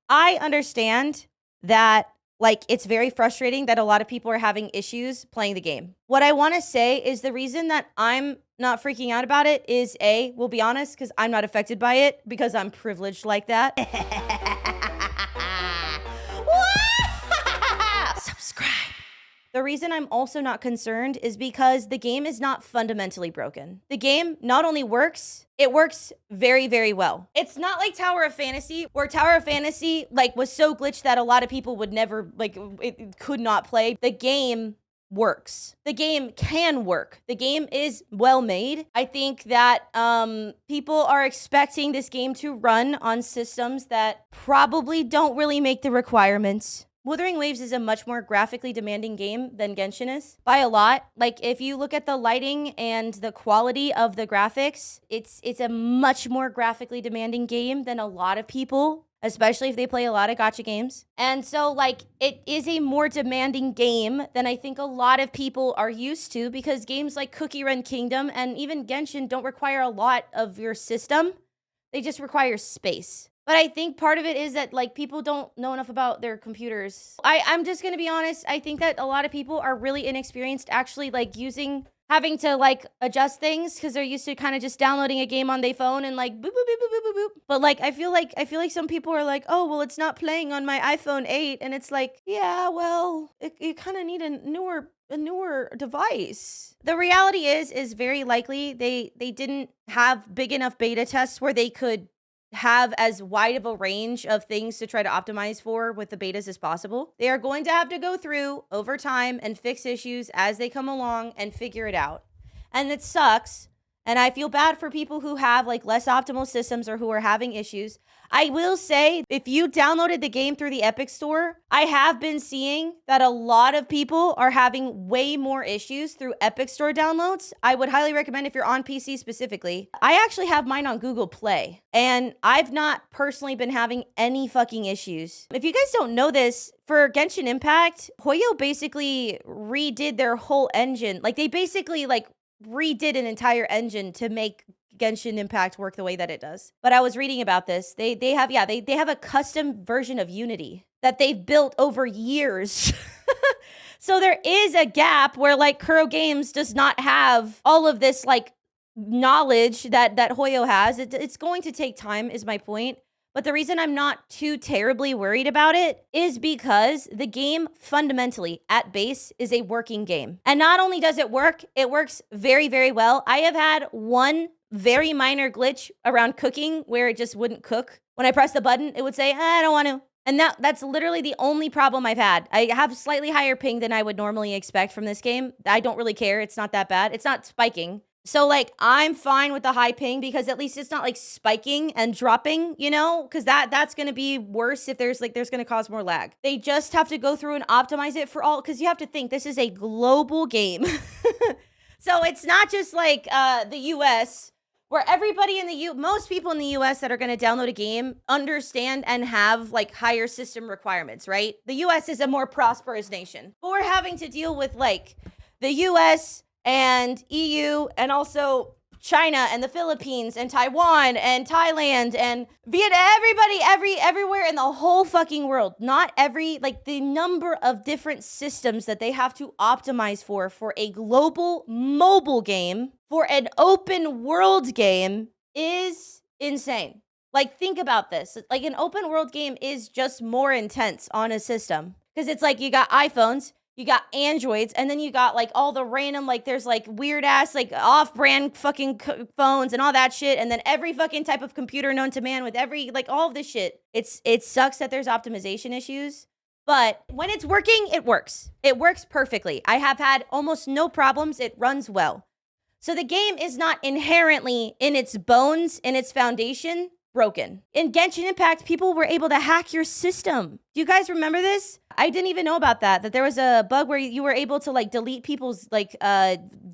I understand that, like, it's very frustrating that a lot of people are having issues playing the game. What I want to say is the reason that I'm not freaking out about it is we'll be honest, because I'm not affected by it because I'm privileged like that. Subscribe. The reason I'm also not concerned is because the game is not fundamentally broken. The game not only works, it works very, very well. It's not like Tower of Fantasy, where Tower of Fantasy like was so glitched that a lot of people would never, like, it could not play. The game works. The game can work. The game is well made. I think that people are expecting this game to run on systems that probably don't really make the requirements. Wuthering Waves is a much more graphically demanding game than Genshin is, by a lot. Like, if you look at the lighting and the quality of the graphics, it's a much more graphically demanding game than a lot of people, especially if they play a lot of gacha games. And so, like, it is a more demanding game than I think a lot of people are used to, because games like Cookie Run Kingdom and even Genshin don't require a lot of your system. They just require space. But I think part of it is that, like, people don't know enough about their computers. I'm just gonna be honest. I think that a lot of people are really inexperienced actually, like, having to, like, adjust things because they're used to kind of just downloading a game on their phone and, like, boop, boop, boop, boop, boop, boop. But, like, I feel like some people are like, oh, well, it's not playing on my iPhone 8. And it's like, yeah, well, you kind of need a newer device. The reality is very likely they didn't have big enough beta tests where they could have as wide of a range of things to try to optimize for with the betas as possible. They are going to have to go through over time and fix issues as they come along and figure it out. And it sucks. And I feel bad for people who have, like, less optimal systems or who are having issues. I will say, if you downloaded the game through the Epic Store, I have been seeing that a lot of people are having way more issues through Epic Store downloads. I would highly recommend, if you're on PC specifically. I actually have mine on Google Play, and I've not personally been having any fucking issues. If you guys don't know this, for Genshin Impact, Hoyo basically redid their whole engine. Like, they basically, like, redid an entire engine to make Genshin Impact work the way that it does. But I was reading about this. They have a custom version of Unity that they've built over years. So there is a gap where, like, Kuro Games does not have all of this, like, knowledge that Hoyo has. It's going to take time, is my point. But the reason I'm not too terribly worried about it is because the game fundamentally at base is a working game. And not only does it work, it works very, very well. I have had one very minor glitch around cooking where it just wouldn't cook. When I press the button, it would say, I don't want to. And that's literally the only problem I've had. I have slightly higher ping than I would normally expect from this game. I don't really care. It's not that bad. It's not spiking. So, like, I'm fine with the high ping because at least it's not, like, spiking and dropping, you know? Because that's going to be worse if there's going to cause more lag. They just have to go through and optimize it for all, because you have to think this is a global game. So it's not just like the US, where everybody in most people in the US that are going to download a game understand and have, like, higher system requirements, right? The US is a more prosperous nation. But we're having to deal with, like, the US and EU, and also China and the Philippines and Taiwan and Thailand and Vietnam, everywhere in the whole fucking world. Not like, the number of different systems that they have to optimize for a global mobile game, for an open world game, is insane. Like, think about this. Like, an open world game is just more intense on a system, because it's like you got iPhones, you got Androids, and then you got, like, all the random, like, there's, like, weird-ass, like, off-brand fucking phones and all that shit, and then every fucking type of computer known to man with every, like, all of this shit. It sucks that there's optimization issues, but when it's working, it works. It works perfectly. I have had almost no problems. It runs well. So the game is not inherently, in its bones, in its foundation, broken. In Genshin Impact, people were able to hack your system. Do you guys remember this? I didn't even know about that there was a bug where you were able to, like, delete people's, like,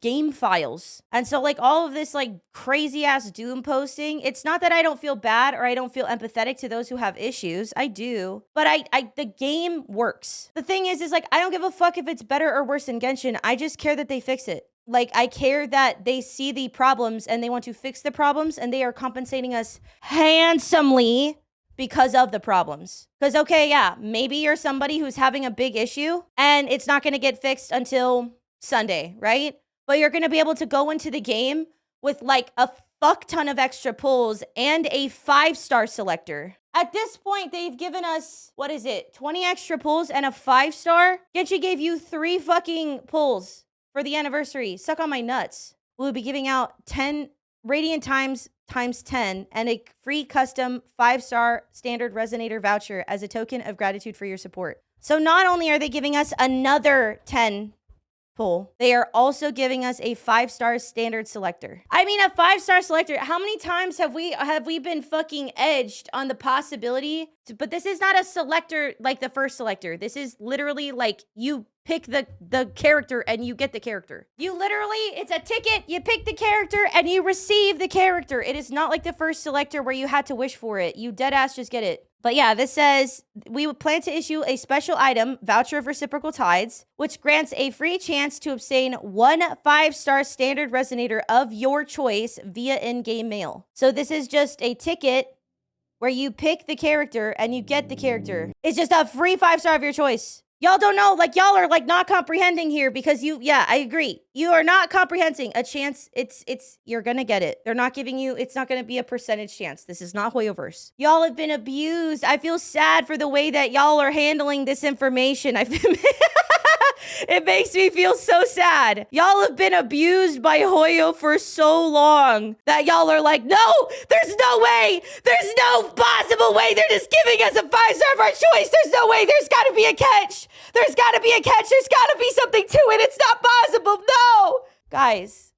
game files. And so, like, all of this, like, crazy ass doom posting, it's not that I don't feel bad or I don't feel empathetic to those who have issues. I do. But the game works. The thing is like, I don't give a fuck if it's better or worse than Genshin. I just care that they fix it. Like, I care that they see the problems and they want to fix the problems, and they are compensating us handsomely because of the problems. Because, okay, yeah, maybe you're somebody who's having a big issue and it's not going to get fixed until Sunday, right? But you're going to be able to go into the game with like a fuck ton of extra pulls and a 5-star selector. At this point, they've given us, 20 extra pulls and a 5-star? Genji gave you 3 fucking pulls for the anniversary. Suck on my nuts. We'll be giving out 10 Radiant times 10 and a free custom 5-star standard resonator voucher as a token of gratitude for your support. So not only are they giving us another 10 pull, they are also giving us a 5-star standard selector. I mean, a 5-star selector. How many times have we been fucking edged on the possibility but this is not a selector like the first selector. This is literally like you pick the character and you get the character. You literally, it's a ticket, you pick the character and you receive the character. It is not like the first selector where you had to wish for it. You dead ass just get it. But yeah, this says, we would plan to issue a special item, voucher of reciprocal tides, which grants a free chance to obtain 1 5-star standard resonator of your choice via in-game mail. So this is just a ticket where you pick the character and you get the character. It's just a free 5-star of your choice. Y'all don't know, like y'all are like not comprehending here because yeah, I agree. You are not comprehending a chance. You're gonna get it. They're not giving you, it's not gonna be a percentage chance. This is not Hoyoverse. Y'all have been abused. I feel sad for the way that y'all are handling this information. It makes me feel so sad. Y'all have been abused by Hoyo for so long that y'all are like, no, there's no way. There's no possible way. They're just giving us a 5-star of our choice. There's no way. There's got to be a catch. There's got to be a catch. There's got to be something to it. It's not possible. No. Guys,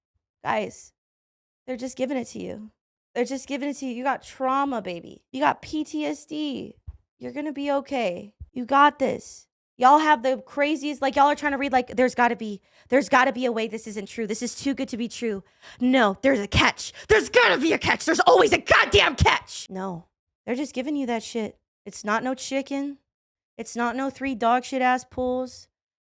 they're just giving it to you. They're just giving it to you. You got trauma, baby. You got PTSD. You're going to be okay. You got this. Y'all have the craziest, like y'all are trying to read like, there's gotta be a way this isn't true. This is too good to be true. No, there's a catch. There's gotta be a catch. There's always a goddamn catch. No, they're just giving you that shit. It's not no chicken. It's not no 3 dog shit ass pulls.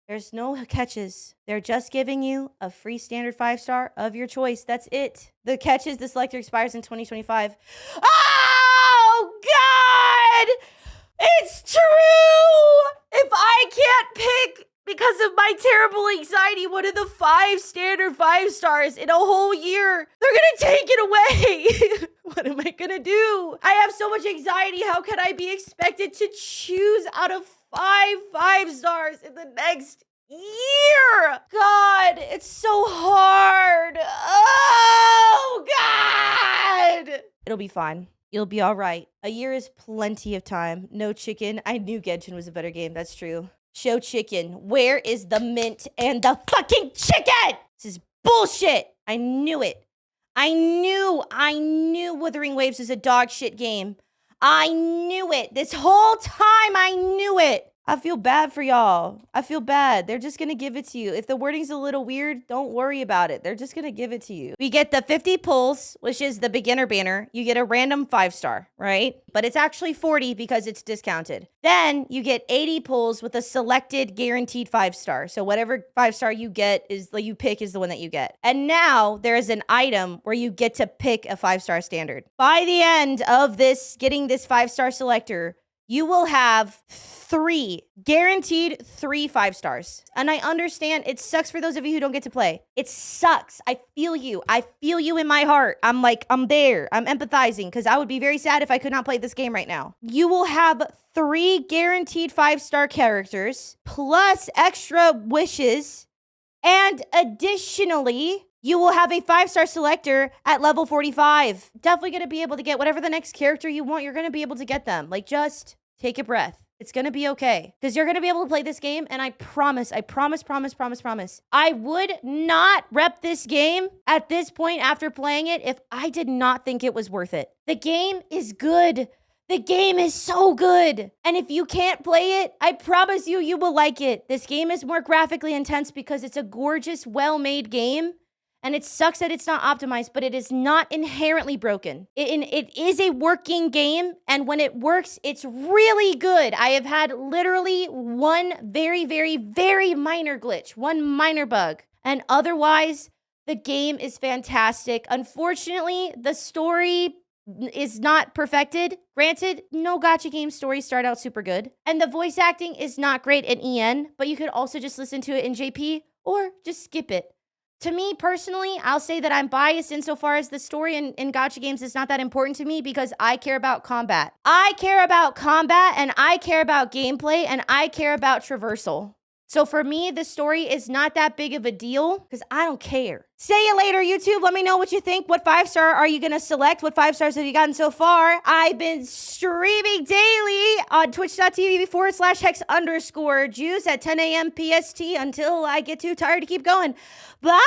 There's no catches. They're just giving you a free standard 5-star of your choice. That's it. The catch is the selector expires in 2025. Oh, God! It's true! If I can't pick, because of my terrible anxiety, one of the 5 standard 5-stars in a whole year, they're gonna take it away. What am I gonna do? I have so much anxiety. How can I be expected to choose out of 5 5-stars in the next year? God, it's so hard. Oh, God! It'll be fine. You'll be all right. A year is plenty of time. No chicken. I knew Genshin was a better game. That's true. Show chicken. Where is the mint and the fucking chicken? This is bullshit. I knew it. I knew Wuthering Waves is a dog shit game. I knew it. This whole time I knew it. I feel bad for y'all. I feel bad. They're just gonna give it to you. If the wording's a little weird, don't worry about it. They're just gonna give it to you. We get the 50 pulls, which is the beginner banner. You get a random 5-star, right? But it's actually 40 because it's discounted. Then you get 80 pulls with a selected guaranteed 5-star. So whatever 5-star you get is like you pick is the one that you get. And now there is an item where you get to pick a 5-star standard. By the end of this, getting this 5-star selector, you will have 3 guaranteed 5-stars. And I understand it sucks for those of you who don't get to play. It sucks. I feel you. I feel you in my heart. I'm there. I'm empathizing because I would be very sad if I could not play this game right now. You will have 3 guaranteed 5-star characters plus extra wishes. And additionally, you will have a 5-star selector at level 45. Definitely going to be able to get whatever the next character you want. You're going to be able to get them. Like, just take a breath. It's going to be okay. Because you're going to be able to play this game. And I promise. I would not rep this game at this point after playing it if I did not think it was worth it. The game is good. The game is so good. And if you can't play it, I promise you, you will like it. This game is more graphically intense because it's a gorgeous, well-made game. And it sucks that it's not optimized, but it is not inherently broken. It is a working game, and when it works, it's really good. I have had literally one very, very, very minor glitch, one minor bug, and otherwise, the game is fantastic. Unfortunately, the story is not perfected. Granted, no gacha game stories start out super good. And the voice acting is not great in EN, but you could also just listen to it in JP or just skip it. To me personally, I'll say that I'm biased insofar as the story in gacha games is not that important to me because I care about combat. I care about combat and I care about gameplay and I care about traversal. So for me, the story is not that big of a deal because I don't care. See you later, YouTube. Let me know what you think. What 5-star are you going to select? What 5 stars have you gotten so far? I've been streaming daily on twitch.tv/hex_juice at 10 a.m. PST until I get too tired to keep going. Bye!